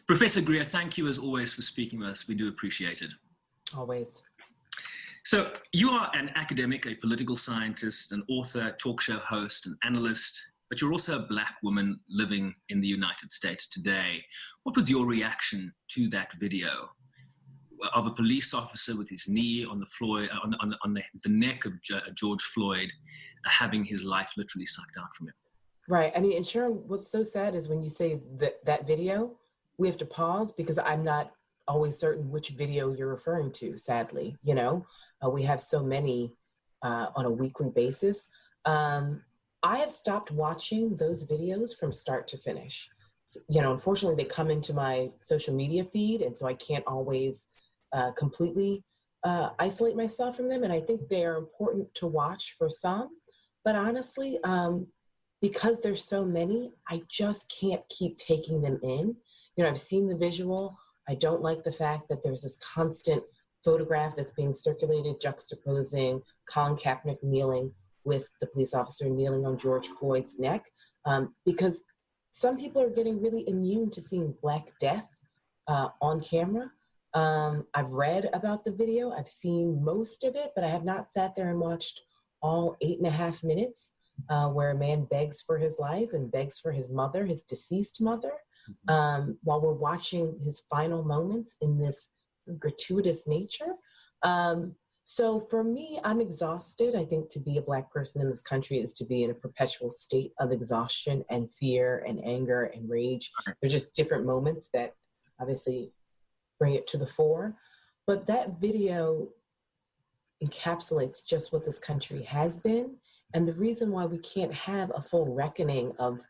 Professor Greer, thank you as always for speaking with us. We do appreciate it. Always. So you are an academic, a political scientist, an author, talk show host, an analyst, but you're also a Black woman living in the United States today. What was your reaction to that video of a police officer with his knee on the floor, on the neck of George Floyd, having his life literally sucked out from him? Right. I mean, and Sherwin, what's so sad is when you say that video, we have to pause because I'm not always certain which video you're referring to, sadly. You know, we have so many on a weekly basis. I have stopped watching those videos from start to finish. You know, unfortunately, they come into my social media feed, and so I can't always completely isolate myself from them. And I think they're important to watch for some. But honestly, because there's so many, I just can't keep taking them in. You know, I've seen the visual. I don't like the fact that there's this constant photograph that's being circulated juxtaposing Colin Kaepernick kneeling with the police officer kneeling on George Floyd's neck, because some people are getting really immune to seeing Black death on camera. I've read about the video. I've seen most of it, but I have not sat there and watched all 8.5 minutes where a man begs for his life and begs for his mother, his deceased mother, while we're watching his final moments in this gratuitous nature. So for me, I'm exhausted. I think to be a Black person in this country is to be in a perpetual state of exhaustion and fear and anger and rage. They're just different moments that obviously bring it to the fore. But that video encapsulates just what this country has been. And the reason why we can't have a full reckoning of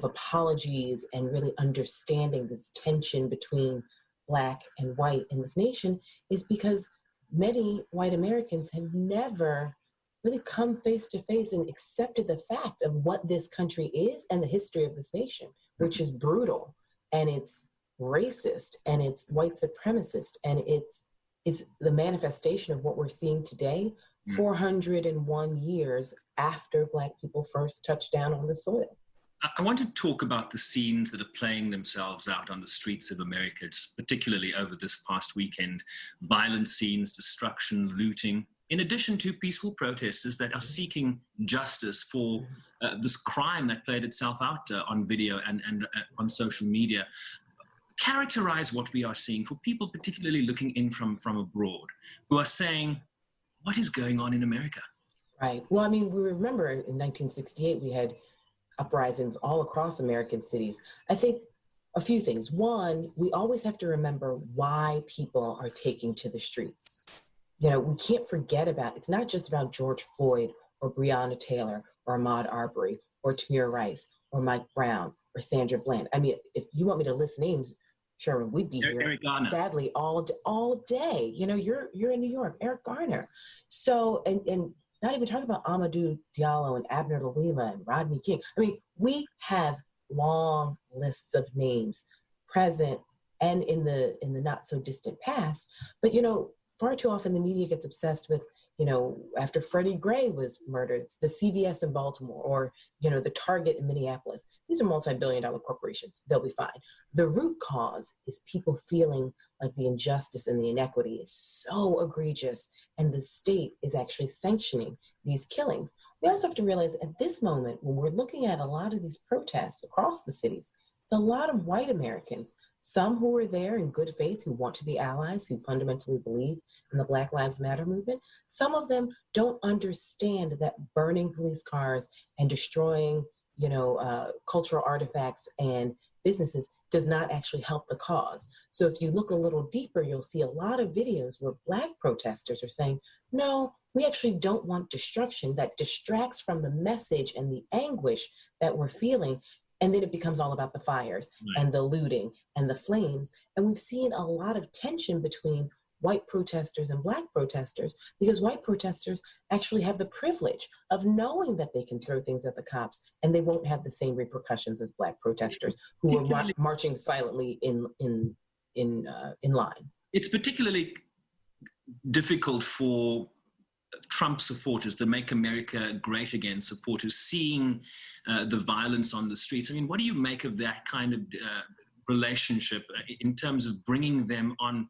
apologies and really understanding this tension between Black and white in this nation is because many white Americans have never really come face to face and accepted the fact of what this country is and the history of this nation, which is brutal and it's racist and it's white supremacist and it's the manifestation of what we're seeing today, 401 years after Black people first touched down on the soil. I want to talk about the scenes that are playing themselves out on the streets of America, particularly over this past weekend. Violent scenes, destruction, looting, in addition to peaceful protesters that are seeking justice for this crime that played itself out on video and on social media. Characterize what we are seeing for people particularly looking in from abroad who are saying, what is going on in America? Right. Well, I mean, we remember in 1968, we had uprisings all across American cities. I think a few things. One, we always have to remember why people are taking to the streets. You know, we can't forget it's not just about George Floyd or Breonna Taylor or Ahmaud Arbery or Tamir Rice or Mike Brown or Sandra Bland. I mean, if you want me to list names, Sherwin, we'd be here sadly all day. You know, you're in New York, Eric Garner. So, and not even talking about Amadou Diallo and Abner Lalima and Rodney King. I mean, we have long lists of names present and in the not so distant past. But, you know, far too often the media gets obsessed with, you know, after Freddie Gray was murdered, the CVS in Baltimore or, you know, the Target in Minneapolis. These are multi-billion-dollar corporations. They'll be fine. The root cause is people feeling like the injustice and the inequity is so egregious and the state is actually sanctioning these killings. We also have to realize at this moment, when we're looking at a lot of these protests across the cities, it's a lot of white Americans, some who are there in good faith, who want to be allies, who fundamentally believe in the Black Lives Matter movement. Some of them don't understand that burning police cars and destroying, you know, cultural artifacts and businesses does not actually help the cause. So if you look a little deeper, you'll see a lot of videos where Black protesters are saying, no, we actually don't want destruction that distracts from the message and the anguish that we're feeling. And then it becomes all about the fires and the looting and the flames. And we've seen a lot of tension between white protesters and Black protesters because white protesters actually have the privilege of knowing that they can throw things at the cops and they won't have the same repercussions as Black protesters who are marching silently in line. It's particularly difficult for Trump supporters, the Make America Great Again supporters, seeing the violence on the streets. I mean, what do you make of that kind of relationship in terms of bringing them on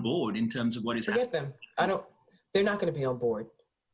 board in terms of what is Forget happening? them. They're not going to be on board.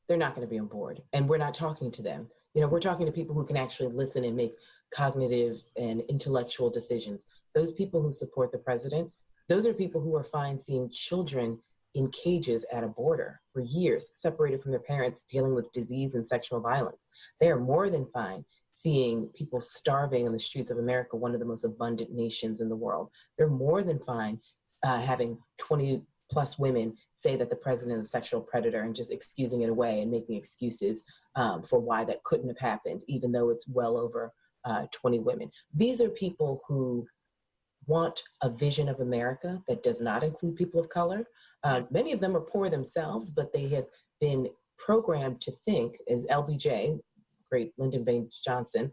They're not going to be on board. And we're not talking to them. We're talking to people who can actually listen and make cognitive and intellectual decisions. Those people who support the president, those are people who are fine seeing children in cages at a border for years, separated from their parents, dealing with disease and sexual violence. They are more than fine seeing people starving in the streets of America, one of the most abundant nations in the world. They're more than fine having 20 plus women say that the president is a sexual predator and just excusing it away and making excuses for why that couldn't have happened, even though it's well over 20 women. These are people who want a vision of America that does not include people of color. Many of them are poor themselves, but they have been programmed to think, as LBJ, great Lyndon Baines Johnson,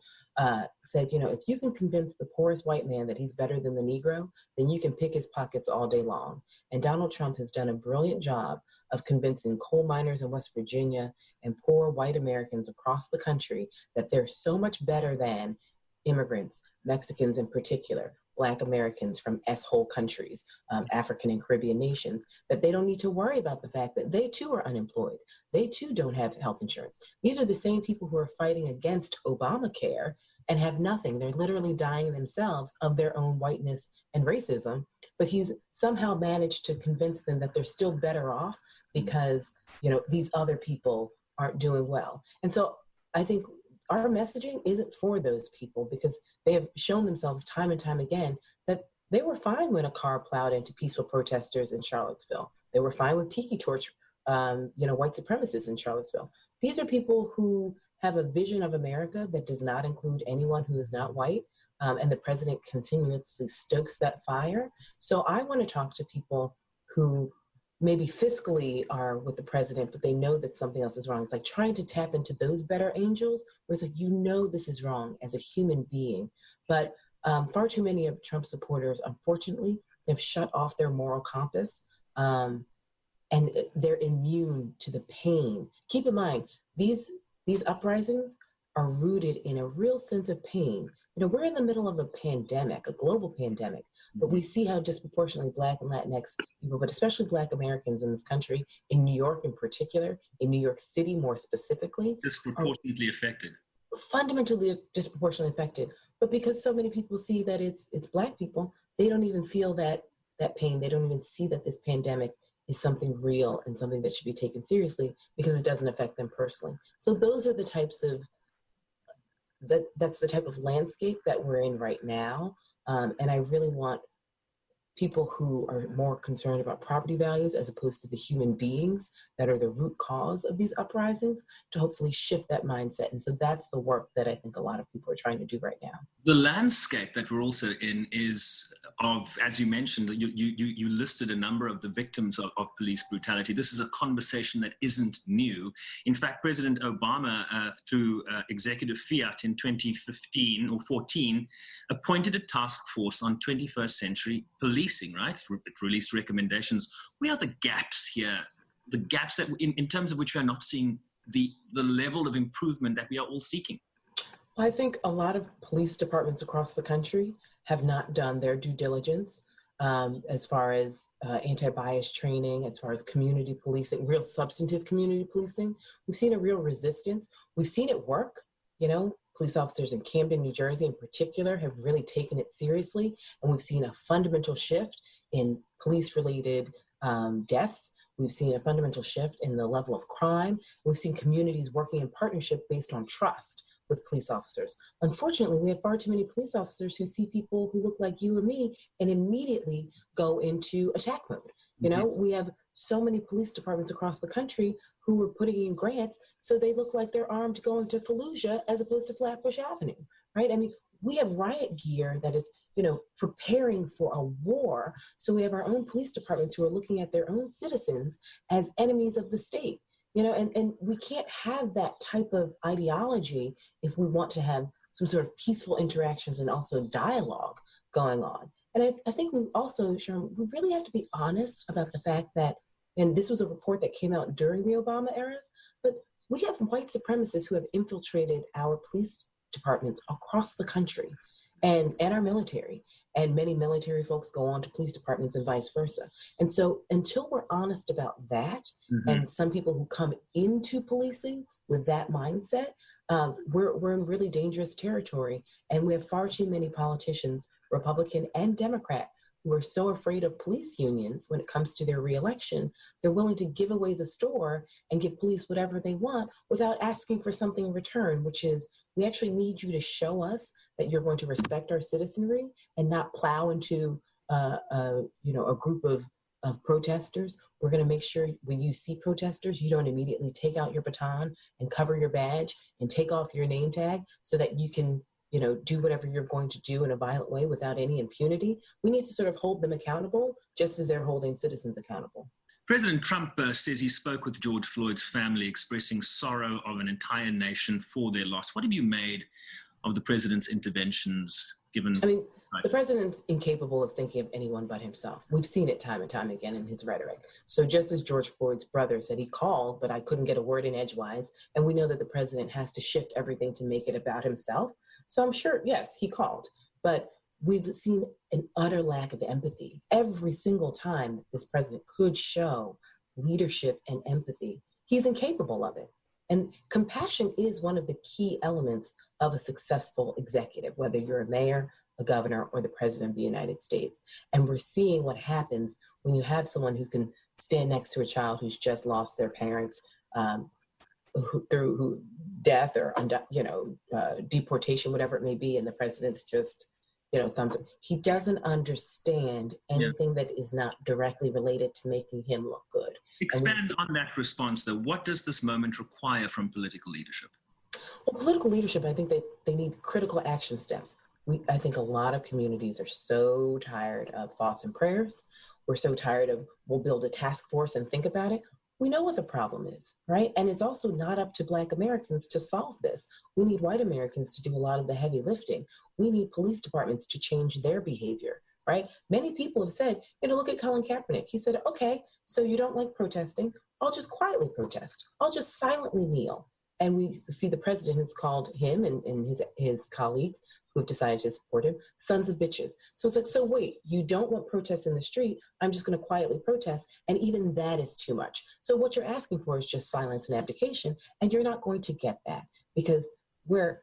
said, if you can convince the poorest white man that he's better than the Negro, then you can pick his pockets all day long. And Donald Trump has done a brilliant job of convincing coal miners in West Virginia and poor white Americans across the country that they're so much better than immigrants, Mexicans in particular, Black Americans from S-hole countries, African and Caribbean nations, that they don't need to worry about the fact that they too are unemployed. They too don't have health insurance. These are the same people who are fighting against Obamacare and have nothing. They're literally dying themselves of their own whiteness and racism, but he's somehow managed to convince them that they're still better off because, these other people aren't doing well. And so I think our messaging isn't for those people because they have shown themselves time and time again that they were fine when a car plowed into peaceful protesters in Charlottesville. They were fine with tiki torch, white supremacists in Charlottesville. These are people who have a vision of America that does not include anyone who is not white. And the president continuously stokes that fire. So I want to talk to people who maybe fiscally are with the president, but they know that something else is wrong. It's like trying to tap into those better angels where it's like, this is wrong as a human being. But far too many of Trump supporters, unfortunately, have shut off their moral compass and they're immune to the pain. Keep in mind, these uprisings are rooted in a real sense of pain. We're in the middle of a pandemic, a global pandemic, but we see how disproportionately Black and Latinx people, but especially Black Americans in this country, in New York in particular, in New York City more specifically, disproportionately affected. Fundamentally disproportionately affected. But because so many people see that it's Black people, they don't even feel that pain. They don't even see that this pandemic is something real and something that should be taken seriously because it doesn't affect them personally. So those are the types of that's the type of landscape that we're in right now. And I really want people who are more concerned about property values as opposed to the human beings that are the root cause of these uprisings to hopefully shift that mindset. And so that's the work that I think a lot of people are trying to do right now. The landscape that we're also in is of, as you mentioned, you listed a number of the victims of police brutality. This is a conversation that isn't new. In fact, President Obama, through executive fiat in 2015 or 14, appointed a task force on 21st century policing, right? It released recommendations. Where are the gaps here? The gaps that in terms of which we are not seeing the level of improvement that we are all seeking? I think a lot of police departments across the country have not done their due diligence as far as anti-bias training, as far as community policing, real substantive community policing. We've seen a real resistance. We've seen it work. Police officers in Camden, New Jersey in particular have really taken it seriously. And we've seen a fundamental shift in police-related deaths. We've seen a fundamental shift in the level of crime. We've seen communities working in partnership based on trust with police officers. Unfortunately, we have far too many police officers who see people who look like you or me and immediately go into attack mode. We have so many police departments across the country who are putting in grants so they look like they're armed going to Fallujah as opposed to Flatbush Avenue, right? I mean, we have riot gear that is, preparing for a war. So we have our own police departments who are looking at their own citizens as enemies of the state. And we can't have that type of ideology if we want to have some sort of peaceful interactions and also dialogue going on. And I think we also, Sherwin, we really have to be honest about the fact that, and this was a report that came out during the Obama era, but we have white supremacists who have infiltrated our police departments across the country and our military. And many military folks go on to police departments and vice versa. And so until we're honest about that, and some people who come into policing with that mindset, we're in really dangerous territory. And we have far too many politicians, Republican and Democrat, who are so afraid of police unions when it comes to their reelection, they're willing to give away the store and give police whatever they want without asking for something in return, which is, we actually need you to show us that you're going to respect our citizenry and not plow into a group of protesters. We're going to make sure when you see protesters, you don't immediately take out your baton and cover your badge and take off your name tag so that you can do whatever you're going to do in a violent way without any impunity. We need to sort of hold them accountable just as they're holding citizens accountable. President Trump says he spoke with George Floyd's family, expressing sorrow of an entire nation for their loss. What have you made of the president's interventions given? I mean, the president's incapable of thinking of anyone but himself. We've seen it time and time again in his rhetoric. So just as George Floyd's brother said, he called, but I couldn't get a word in edgewise. And we know that the president has to shift everything to make it about himself. So I'm sure, yes, he called, but we've seen an utter lack of empathy. Every single time this president could show leadership and empathy, he's incapable of it. And compassion is one of the key elements of a successful executive, whether you're a mayor, a governor, or the president of the United States. And we're seeing what happens when you have someone who can stand next to a child who's just lost their parents through death or deportation, whatever it may be, and the president's just thumbs up. He doesn't understand anything that is not directly related to making him look good. Expand on that response, though. What does this moment require from political leadership? Well, political leadership, I think they need critical action steps. I think a lot of communities are so tired of thoughts and prayers. We're so tired of, we'll build a task force and think about it. We know what the problem is, right? And it's also not up to Black Americans to solve this. We need white Americans to do a lot of the heavy lifting. We need police departments to change their behavior, right? Many people have said, look at Colin Kaepernick. He said, okay, so you don't like protesting. I'll just quietly protest. I'll just silently kneel. And we see the president has called him and his colleagues who have decided to support him sons of bitches. So it's like, so wait, you don't want protests in the street. I'm just going to quietly protest. And even that is too much. So what you're asking for is just silence and abdication. And you're not going to get that because we're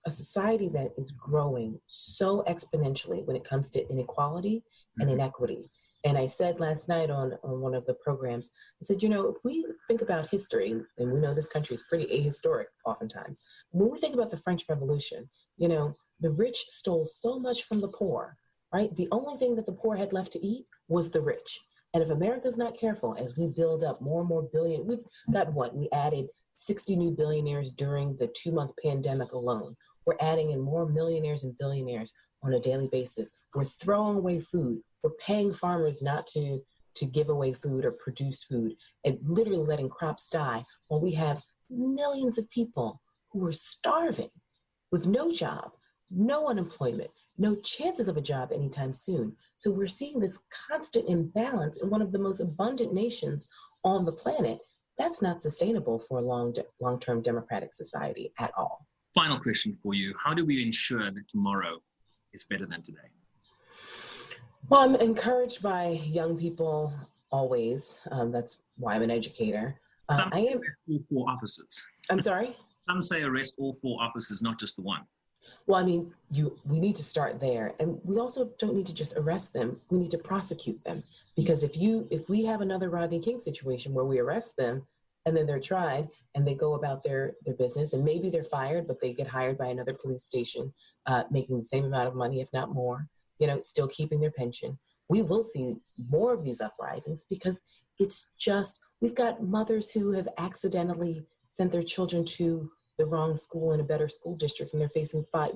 a society that is growing so exponentially when it comes to inequality and inequity. And I said last night on one of the programs, I said, if we think about history, and we know this country is pretty ahistoric oftentimes, when we think about the French Revolution, the rich stole so much from the poor, right? The only thing that the poor had left to eat was the rich. And if America's not careful, as we build up more and more billion, we've got we added 60 new billionaires during the 2-month pandemic alone. We're adding in more millionaires and billionaires on a daily basis. We're throwing away food. We're paying farmers not to give away food or produce food and literally letting crops die while we have millions of people who are starving with no job, no unemployment, no chances of a job anytime soon. So we're seeing this constant imbalance in one of the most abundant nations on the planet. That's not sustainable for a long-term democratic society at all. Final question for you. How do we ensure that tomorrow is better than today? Well, I'm encouraged by young people always. That's why I'm an educator. Some say arrest all 4 officers. I'm sorry? Some say arrest all 4 officers, not just the one. Well, I mean, we need to start there. And we also don't need to just arrest them. We need to prosecute them. Because if we have another Rodney King situation where we arrest them and then they're tried and they go about their business and maybe they're fired, but they get hired by another police station, making the same amount of money, if not more, still keeping their pension. We will see more of these uprisings because we've got mothers who have accidentally sent their children to the wrong school in a better school district and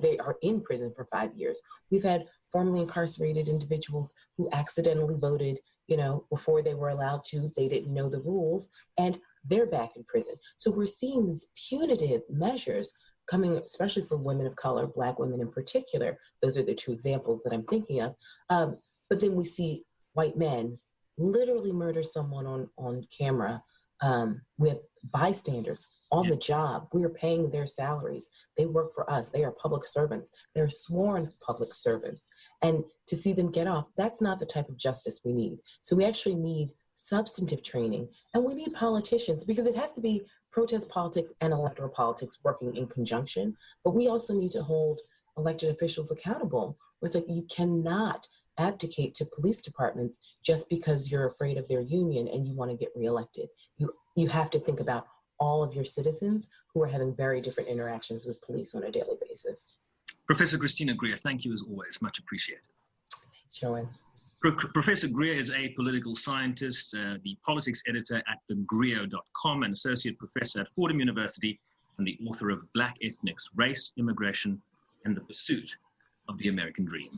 they are in prison for 5 years. We've had formerly incarcerated individuals who accidentally voted, before they were allowed to, they didn't know the rules, and they're back in prison. So we're seeing these punitive measures coming, especially for women of color, Black women in particular. Those are the 2 examples that I'm thinking of. But then we see white men literally murder someone on camera We have bystanders on the job. We are paying their salaries. They work for us. They are public servants. They're sworn public servants. And to see them get off, that's not the type of justice we need. So we actually need substantive training, and we need politicians, because it has to be protest politics and electoral politics working in conjunction. But we also need to hold elected officials accountable. Where it's like, you cannot abdicate to police departments just because you're afraid of their union and you want to get reelected. You have to think about all of your citizens who are having very different interactions with police on a daily basis. Professor Christina Greer, thank you as always. Much appreciated. Sherwin. Professor Greer is a political scientist, the politics editor at thegreer.com, an associate professor at Fordham University, and the author of Black Ethnics, Race, Immigration, and the Pursuit of the American Dream.